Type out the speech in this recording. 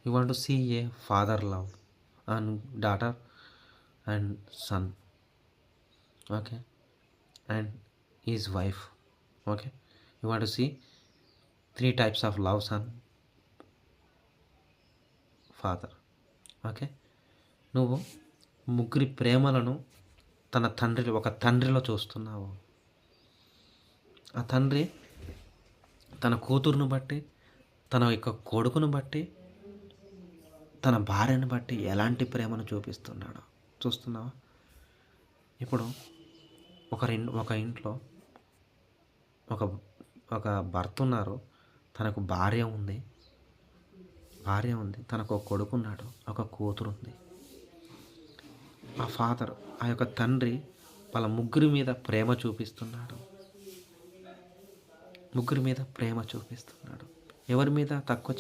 You want to see a father love and daughter and son, okay, and his wife, okay. You want to see three types of love son father, okay. నువ్వు ముగ్గురి ప్రేమలను ఒక తండ్రిలో చూస్తున్నావు. ఆ తండ్రి తన కూతురును బట్టి, తన యొక్క కొడుకును బట్టి, తన భార్యను బట్టి ఎలాంటి ప్రేమను చూపిస్తున్నాడు చూస్తున్నావా? ఇప్పుడు ఒక ఇంట్లో ఒక భర్త ఉన్నారు, తనకు భార్య ఉంది, తనకు ఒక కొడుకున్నాడు, ఒక కూతురు ఉంది. ఆ ఫాదర్, ఆ యొక్క తండ్రి వాళ్ళ ముగ్గురి మీద ప్రేమ చూపిస్తున్నాడు. ఎవరి మీద తక్కువ